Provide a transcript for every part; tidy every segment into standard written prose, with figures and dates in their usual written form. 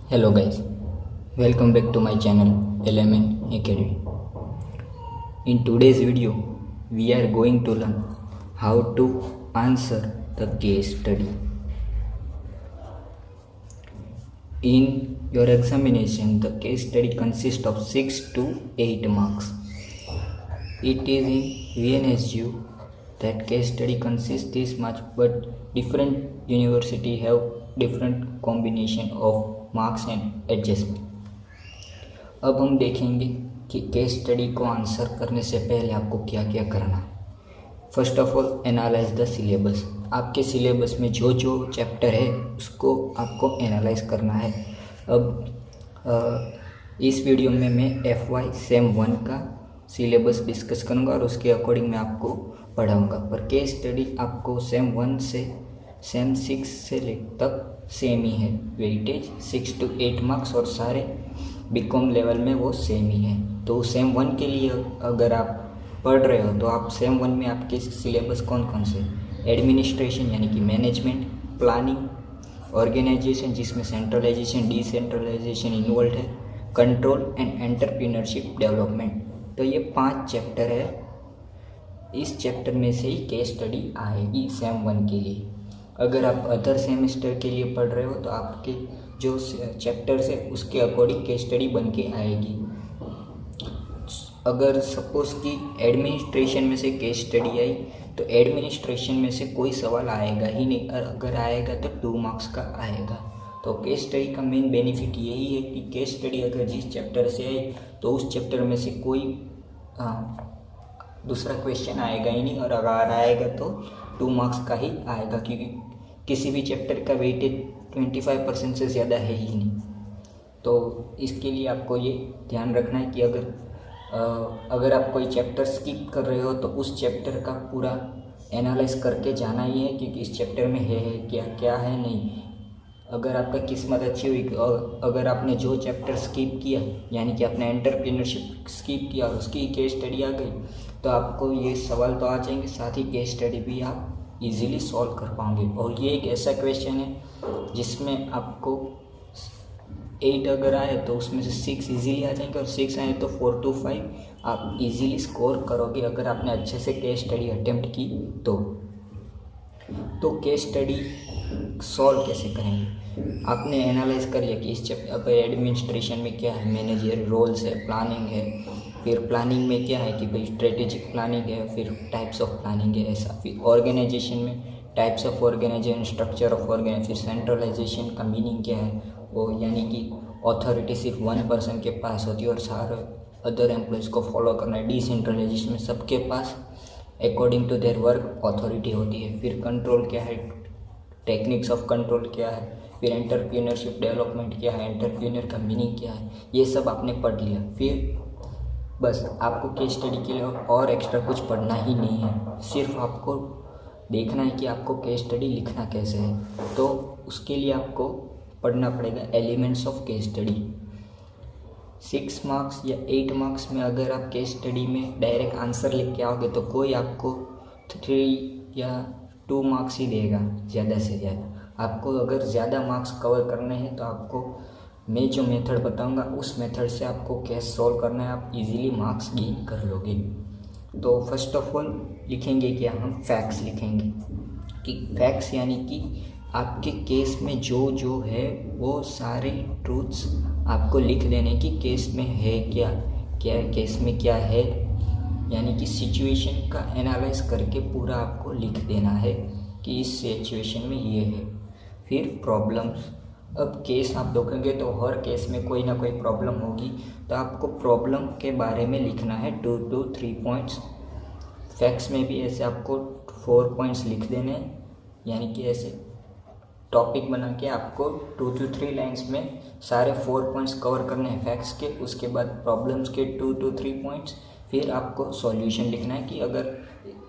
Hello guys, welcome back to my channel LMN Academy. In today's video, we are going to learn how to answer the case study. In your examination, the case study consists of 6 to 8 marks. It is in VNSU that case study consists this much, but different university have different combination of marks and adjustment. अब हम देखेंगे कि case study को answer करने से पहले आपको क्या क्या करना है। First of all analyse the syllabus. आपके सिलेबस में जो जो चैप्टर है उसको आपको एनालाइज करना है। अब इस वीडियो में मैं FY सेम 1 का सिलेबस डिस्कस करूँगा और उसके अकॉर्डिंग मैं आपको पढ़ाऊँगा। पर केस स्टडी आपको सेम 1 से सेम 6 से तक सेम ही है। वेटेज 6 to 8 मार्क्स और सारे बीकॉम लेवल में वो सेम ही है। तो सेम 1 के लिए अगर आप पढ़ रहे हो तो आप सेम 1 में आपके सिलेबस कौन कौन से, एडमिनिस्ट्रेशन यानी कि मैनेजमेंट, प्लानिंग, ऑर्गेनाइजेशन जिसमें सेंट्रलाइजेशन डिसेंट्रलाइजेशन इन्वॉल्व है, कंट्रोल एंड एंटरप्रेन्योरशिप डेवलपमेंट। तो ये 5 चैप्टर है। इस चैप्टर में से ही केस स्टडी आएगी सेम 1 के लिए। अगर आप अदर सेमेस्टर के लिए पढ़ रहे हो तो आपके जो चैप्टर्स है उसके अकॉर्डिंग केस स्टडी बन के आएगी। अगर सपोज़ कि एडमिनिस्ट्रेशन में से केस स्टडी आई तो एडमिनिस्ट्रेशन में से कोई सवाल आएगा ही नहीं, और अगर आएगा तो 2 मार्क्स का आएगा। तो केस स्टडी का मेन बेनिफिट यही है कि केस स्टडी अगर जिस चैप्टर से आई तो उस चैप्टर में से कोई दूसरा क्वेश्चन आएगा ही नहीं, और अगर आएगा तो 2 मार्क्स का ही आएगा, क्योंकि किसी भी चैप्टर का वेटेज 25% से ज़्यादा है ही नहीं। तो इसके लिए आपको ये ध्यान रखना है कि अगर आप कोई चैप्टर स्किप कर रहे हो तो उस चैप्टर का पूरा एनालाइज करके जाना ही है, क्योंकि इस चैप्टर में है क्या क्या है नहीं। अगर आपका किस्मत अच्छी हुई और अगर आपने जो चैप्टर स्किप किया यानी कि आपने एंटरप्रेन्योरशिप स्किप किया और उसकी केस स्टडी आ गई तो आपको ये सवाल तो आ जाएंगे, साथ ही केस स्टडी भी आप इजीली सॉल्व कर पाओगे। और ये एक ऐसा क्वेश्चन है जिसमें आपको 8 अगर आए तो उसमें से 6 इजीली आ जाएंगे, और 6 आए तो 4 to 5 आप इजीली स्कोर करोगे अगर आपने अच्छे से केस स्टडी अटेम्प्ट की तो केस स्टडी सॉल्व कैसे करेंगे। आपने एनालाइज कर लिया कि इस चैप्टर एडमिनिस्ट्रेशन में क्या है, मैनेजर रोल्स है, प्लानिंग है, फिर प्लानिंग में क्या है कि भाई स्ट्रेटेजिक प्लानिंग है, फिर टाइप्स ऑफ प्लानिंग है ऐसा, फिर ऑर्गेनाइजेशन में types of organisation, structure of organisation, फिर सेंट्रलाइजेशन का मीनिंग क्या है, वो यानी कि अथॉरिटी सिर्फ 1 पर्सन के पास होती है और सारे अदर एम्प्लॉयज़ को फॉलो करना है। डिसेंट्रलाइजेशन में सबके पास according to their work authority होती है। फिर कंट्रोल क्या है, टेक्निक्स ऑफ कंट्रोल क्या है, फिर एंटरप्रेन्योरशिप डेवलपमेंट क्या है, एंटरप्रेन्योर का मीनिंग क्या है, ये सब आपने पढ़ लिया। फिर बस आपको केस स्टडी के लिए और एक्स्ट्रा कुछ पढ़ना ही नहीं है, सिर्फ आपको देखना है कि आपको केस स्टडी लिखना कैसे है। तो उसके लिए आपको पढ़ना पड़ेगा elements of case study. 6 marks या 8 मार्क्स में अगर आप केस स्टडी में डायरेक्ट आंसर लिख के आओगे तो कोई आपको 3 या 2 मार्क्स ही देगा ज़्यादा से ज़्यादा। आपको अगर ज़्यादा मार्क्स कवर करने हैं तो आपको मैं जो मेथड बताऊंगा उस मेथड से आपको केस सॉल्व करना है, आप इजीली मार्क्स गेन कर लोगे। तो फर्स्ट ऑफ ऑल लिखेंगे क्या, हम फैक्ट्स लिखेंगे कि फैक्ट्स यानी कि आपके केस में जो जो है वो सारे ट्रूथ्स आपको लिख देने की केस में है क्या क्या केस में क्या है, यानी कि सिचुएशन का एनालाइज करके पूरा आपको लिख देना है कि इस सिचुएशन में ये है। फिर प्रॉब्लम्स, अब केस आप देखेंगे तो हर केस में कोई ना कोई प्रॉब्लम होगी, तो आपको प्रॉब्लम के बारे में लिखना है 2 to 3 पॉइंट्स। फैक्ट्स में भी ऐसे आपको 4 पॉइंट्स लिख देने हैं, यानी कि ऐसे टॉपिक बना के आपको 2 to 3 लाइन्स में सारे 4 पॉइंट्स कवर करने हैं फैक्ट्स के। उसके बाद प्रॉब्लम्स के 2 to 3 पॉइंट्स, फिर आपको सॉल्यूशन लिखना है कि अगर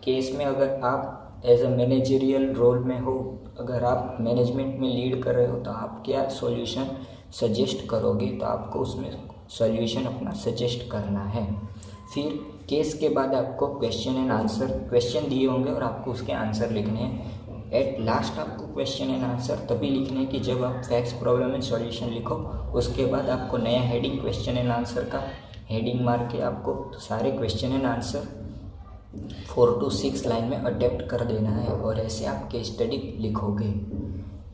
केस में अगर आप एज अ मैनेजरियल रोल में हो, अगर आप मैनेजमेंट में लीड कर रहे हो तो आप क्या सॉल्यूशन सजेस्ट करोगे, तो आपको उसमें सॉल्यूशन अपना सजेस्ट करना है। फिर केस के बाद आपको क्वेश्चन एंड आंसर, क्वेश्चन दिए होंगे और आपको उसके आंसर लिखने हैं। एट लास्ट आपको क्वेश्चन एंड आंसर तभी लिखना है कि जब आप फैक्ट्स प्रॉब्लम एंड सॉल्यूशन लिखो, उसके बाद आपको नया हेडिंग क्वेश्चन एंड आंसर का हेडिंग मार के आपको सारे question and answer 4 to 6 line में अटेम्प्ट कर देना है और ऐसे आप केस स्टडी लिखोगे।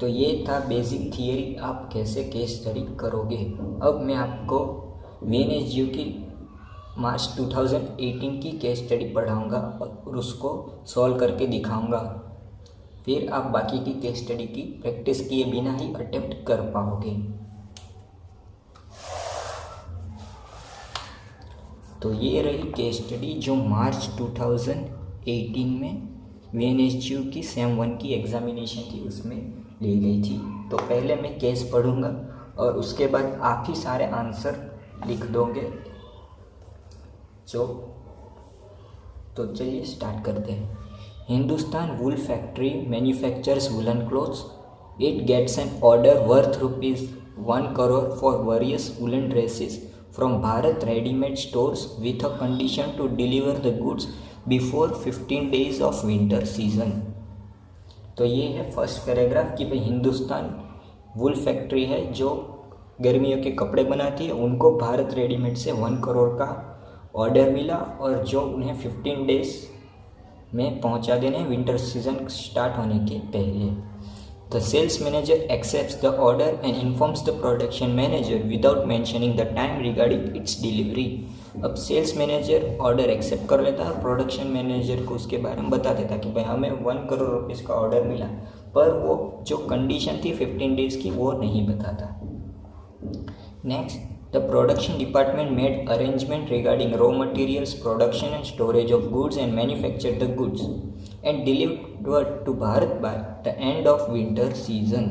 तो ये था बेसिक थियरी आप कैसे केस स्टडी करोगे। अब मैं आपको VNSGO की मार्च 2018 की केस स्टडी पढ़ाऊंगा और उसको सॉल्व करके दिखाऊंगा, फिर आप बाकी की केस स्टडी की प्रैक्टिस किए बिना ही अटेम्प्ट कर पाओगे। तो ये रही केस स्टडी जो मार्च 2018 में VNSGO की सेम 1 की एग्जामिनेशन थी उसमें ली गई थी। तो पहले मैं केस पढ़ूंगा और उसके बाद आप ही सारे आंसर लिख दोगे। तो चलिए स्टार्ट करते हैं। Hindustan wool factory manufactures woollen clothes. It gets an order worth ₹1 crore for various woollen dresses from Bharat Ready-Made Stores with a condition to deliver the goods before 15 days of winter season। तो ये है first paragraph कि भाई Hindustan wool factory है जो गर्मियों के कपड़े बनाती है, उनको भारत रेडीमेड से 1 करोड़ का ऑर्डर मिला और जो उन्हें 15 डेज में पहुंचा देने विंटर सीजन स्टार्ट होने के पहले। The sales manager accepts the order and informs the production manager without mentioning the time regarding its delivery। अब सेल्स मैनेजर ऑर्डर एक्सेप्ट कर लेता है, प्रोडक्शन मैनेजर को उसके बारे में बता देता कि भाई हमें 1 करोड़ रुपीज़ का ऑर्डर मिला, पर वो जो कंडीशन थी 15 डेज़ की वो नहीं बताता। Next, the production department made arrangement regarding raw materials, production and storage of goods and manufacture the goods and delivered to Bharat by the end of winter season।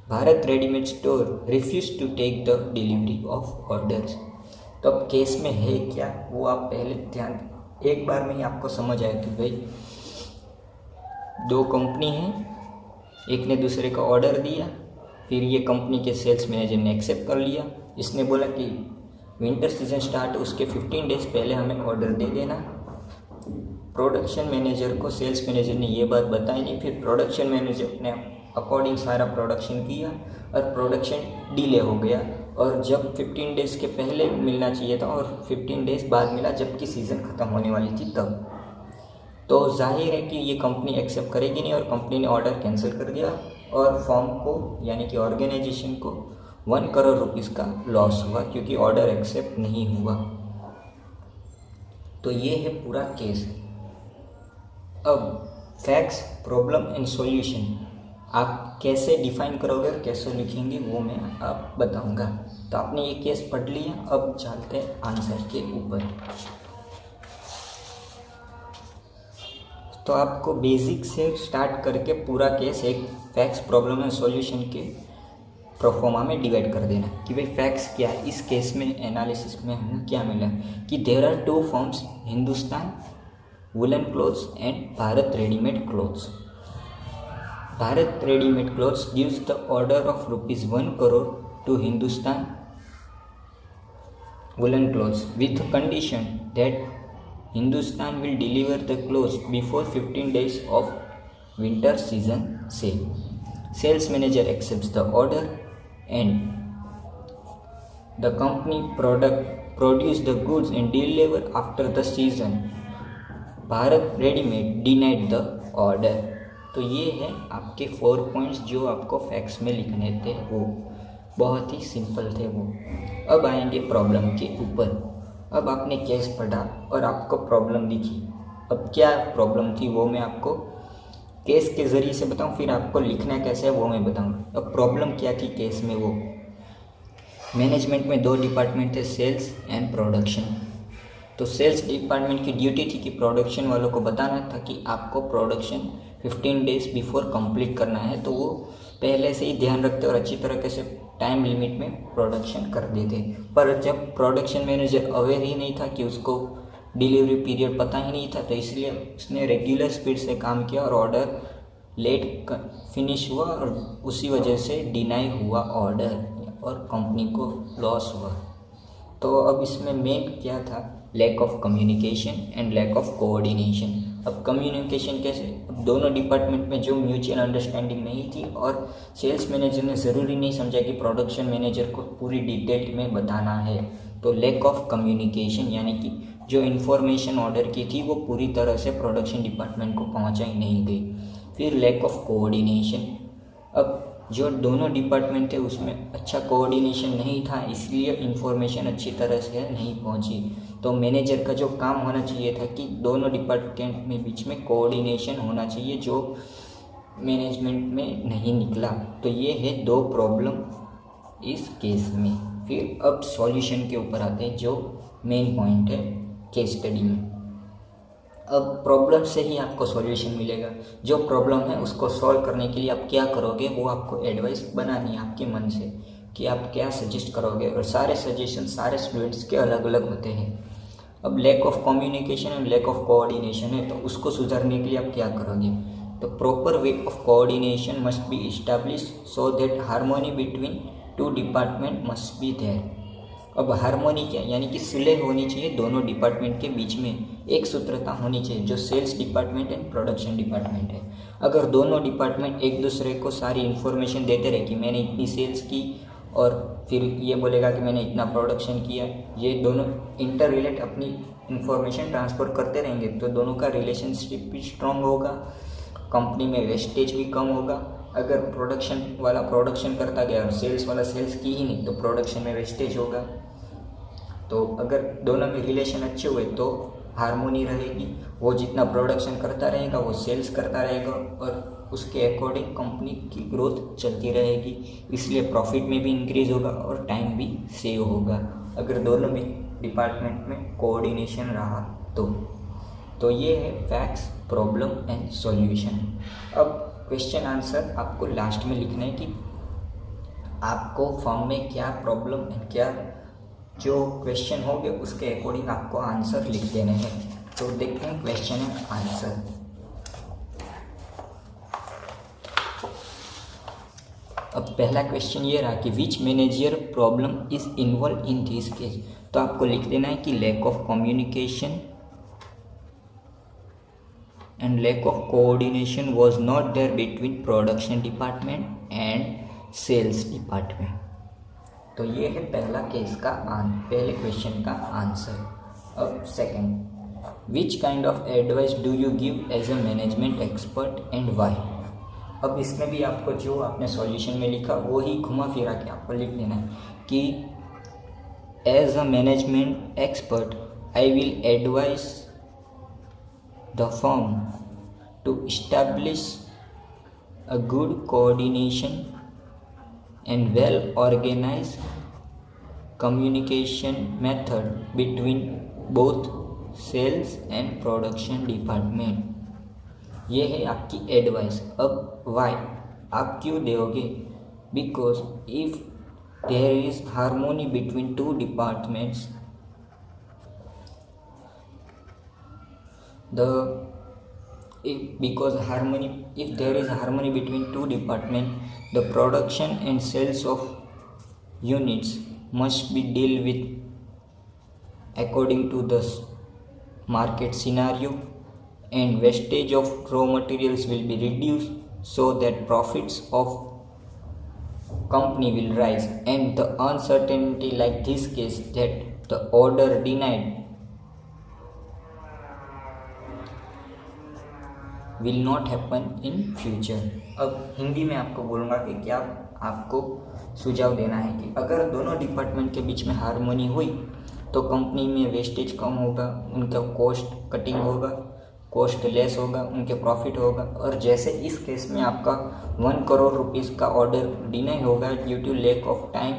Bharat Ready-Made Store refused to take the delivery of orders। तो अब case में है क्या वो आप पहले ध्यान एक बार में ही आपको समझ आए कि भाई 2 कंपनी हैं, एक ने दूसरे का ऑर्डर दिया, फिर ये कंपनी के सेल्स मैनेजर ने एक्सेप्ट कर लिया। इसने बोला कि विंटर सीजन स्टार्ट उसके 15 डेज पहले हमें ऑर्डर दे देना। प्रोडक्शन मैनेजर को सेल्स मैनेजर ने ये बात बताई नहीं, फिर प्रोडक्शन मैनेजर ने अकॉर्डिंग सारा प्रोडक्शन किया और प्रोडक्शन डिले हो गया और जब 15 डेज़ के पहले मिलना चाहिए था और 15 डेज़ बाद मिला जबकि सीज़न ख़त्म होने वाली थी तब। तो जाहिर है कि ये कंपनी एक्सेप्ट करेगी नहीं और कंपनी ने ऑर्डर कैंसिल कर दिया और फर्म को यानी कि ऑर्गेनाइजेशन को 1 करोड़ रुपीज़ का लॉस हुआ क्योंकि ऑर्डर एक्सेप्ट नहीं हुआ। तो ये है पूरा केस। अब फैक्ट्स प्रॉब्लम एंड सॉल्यूशन आप कैसे डिफाइन करोगे और कैसे लिखेंगे वो मैं आप बताऊंगा। तो आपने ये केस पढ़ लिया, अब चलते हैं आंसर के ऊपर। तो आपको बेसिक से स्टार्ट करके पूरा केस एक फैक्ट्स प्रॉब्लम एंड सॉल्यूशन के प्रोफॉर्मा में डिवाइड कर देना कि भाई फैक्ट्स क्या है। इस केस में एनालिसिस में हमें क्या मिला कि there are 2 firms, Hindustan woollen clothes and Bharat readymade clothes. Bharat readymade clothes gives the order of ₹1 crore to Hindustan woolen clothes with a condition that Hindustan will deliver the clothes before 15 days of winter season sale। Sales manager accepts the order and the company produce the goods and deliver after the season। Bharat readymade denied the order. तो ये है आपके 4 points जो आपको facts में लिखने थे, वो बहुत ही सिंपल थे वो। अब आएंगे प्रॉब्लम के ऊपर। अब आपने केस पढ़ा और आपको प्रॉब्लम दिखी, अब क्या प्रॉब्लम थी वो मैं आपको केस के ज़रिए से बताऊं, फिर आपको लिखना कैसे है वो मैं बताऊंगा। अब प्रॉब्लम क्या थी केस में, वो मैनेजमेंट में 2 डिपार्टमेंट थे, सेल्स एंड प्रोडक्शन। तो सेल्स डिपार्टमेंट की ड्यूटी थी कि प्रोडक्शन वालों को बताना था कि आपको प्रोडक्शन 15 डेज बिफोर कंप्लीट करना है, तो वो पहले से ही ध्यान रखते और अच्छी तरीके से टाइम लिमिट में प्रोडक्शन कर देते। पर जब प्रोडक्शन मैनेजर अवेयर ही नहीं था कि उसको डिलीवरी पीरियड पता ही नहीं था, तो इसलिए उसने रेगुलर स्पीड से काम किया और ऑर्डर लेट फिनिश हुआ और उसी वजह से डिनाई हुआ ऑर्डर और कंपनी को लॉस हुआ। तो अब इसमें मेन क्या था, lack of communication and lack of coordination. अब कम्युनिकेशन कैसे, अब दोनों डिपार्टमेंट में जो म्यूचुअल अंडरस्टैंडिंग नहीं थी और सेल्स मैनेजर ने ज़रूरी नहीं समझा कि प्रोडक्शन मैनेजर को पूरी डिटेल में बताना है, तो लैक ऑफ कम्युनिकेशन यानी कि जो इन्फॉर्मेशन ऑर्डर की थी वो पूरी तरह से प्रोडक्शन डिपार्टमेंट को पहुंचाई नहीं गई। फिर लैक ऑफ कोऑर्डिनेशन, अब जो दोनों डिपार्टमेंट थे उसमें अच्छा कोऑर्डिनेशन नहीं था, इसलिए इन्फॉर्मेशन अच्छी तरह से नहीं पहुंची। तो मैनेजर का जो काम होना चाहिए था कि दोनों डिपार्टमेंट में बीच में कोऑर्डिनेशन होना चाहिए, जो मैनेजमेंट में नहीं निकला। तो ये है 2 प्रॉब्लम इस केस में। फिर अब सॉल्यूशन के ऊपर आते हैं, जो मेन पॉइंट है केस स्टडी में। अब प्रॉब्लम से ही आपको सॉल्यूशन मिलेगा। जो प्रॉब्लम है उसको सॉल्व करने के लिए आप क्या करोगे, वो आपको एडवाइस बनानी है आपके मन से कि आप क्या सजेस्ट करोगे, और सारे सजेशन सारे स्टूडेंट्स के अलग अलग होते हैं। अब lack of communication and lack of coordination है, तो उसको सुधारने के लिए आप क्या करोगे, तो proper way of coordination must be establish so that harmony between 2 department must be there. अब हार्मोनी क्या, यानी कि सुलह होनी चाहिए दोनों डिपार्टमेंट के बीच में, एक सूत्रता होनी चाहिए, जो sales department and production department है। अगर दोनों डिपार्टमेंट एक दूसरे को सारी इन्फॉर्मेशन देते रहे कि मैंने इतनी सेल्स की, और फिर ये बोलेगा कि मैंने इतना प्रोडक्शन किया, ये दोनों इंटर रिलेट अपनी इन्फॉर्मेशन ट्रांसफ़र करते रहेंगे, तो दोनों का रिलेशनशिप भी स्ट्रॉन्ग होगा, कंपनी में वेस्टेज भी कम होगा। अगर प्रोडक्शन वाला प्रोडक्शन करता गया और सेल्स वाला सेल्स की ही नहीं, तो प्रोडक्शन में वेस्टेज होगा। तो अगर दोनों में रिलेशन अच्छे हुए तो हार्मोनी रहेगी, वो जितना प्रोडक्शन करता रहेगा वो सेल्स करता रहेगा, और उसके अकॉर्डिंग कंपनी की ग्रोथ चलती रहेगी, इसलिए प्रॉफिट में भी इंक्रीज होगा और टाइम भी सेव होगा, अगर दोनों में डिपार्टमेंट में कोऑर्डिनेशन रहा तो ये है फैक्ट्स, प्रॉब्लम एंड सॉल्यूशन। अब क्वेश्चन आंसर आपको लास्ट में लिखना है कि आपको फॉर्म में क्या प्रॉब्लम एंड क्या जो क्वेश्चन होंगे उसके अकॉर्डिंग आपको आंसर लिख देने हैं। तो देखते हैं क्वेश्चन एंड आंसर। अब पहला क्वेश्चन ये रहा कि which manager problem is involve in this case, तो आपको लिख देना है कि lack of communication and lack of coordination was not there between production department and sales department। तो ये है पहला केस का पहले क्वेश्चन का आंसर। अब second, which kind of advice do you give as a management expert and why. अब इसमें भी आपको जो आपने सॉल्यूशन में लिखा वो ही घुमा फिरा के आपको लिख देना है कि as a management expert I will advice the firm to establish a good coordination and well organized communication method between both sales and production department। ये है आपकी एडवाइस। अब वाई आप क्यों दोगे, because if there is harmony between 2 departments if there is harmony between 2 departments, the production and sales of units must be dealt with according to the market scenario, and wastage of raw materials will be reduced so that profits of company will rise, and the uncertainty like this case that the order denied will not happen in future. अब हिंदी में आपको बोलूँगा कि क्या आपको सुझाव देना है कि अगर दोनों डिपार्टमेंट के बीच में हार्मोनी हुई तो कंपनी में वेस्टेज कम होगा, उनका कॉस्ट कटिंग होगा, कॉस्ट लेस होगा, उनके प्रॉफिट होगा। और जैसे इस केस में आपका 1 करोड़ रुपीज़ का ऑर्डर डिनाई होगा due to lack of time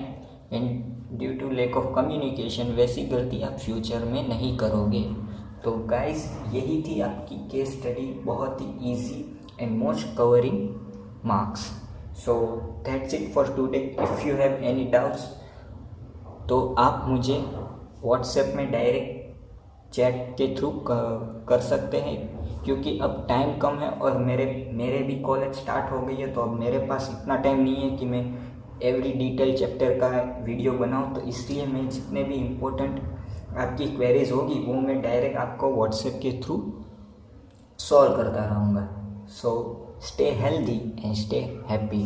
and due to lack of communication, वैसी गलती आप फ्यूचर में नहीं करोगे। तो गाइस यही थी आपकी केस स्टडी, बहुत ही easy and most covering marks. So that's it for today. If you have any doubts तो आप मुझे व्हाट्सएप में डायरेक्ट चैट के थ्रू कर सकते हैं, क्योंकि अब टाइम कम है और मेरे भी कॉलेज स्टार्ट हो गई है, तो अब मेरे पास इतना टाइम नहीं है कि मैं एवरी डिटेल चैप्टर का वीडियो बनाऊं। तो इसलिए मैं जितने भी इम्पोर्टेंट आपकी क्वेरीज होगी वो मैं डायरेक्ट आपको व्हाट्सएप के थ्रू सॉल्व करता रहूँगा। So stay healthy and stay happy.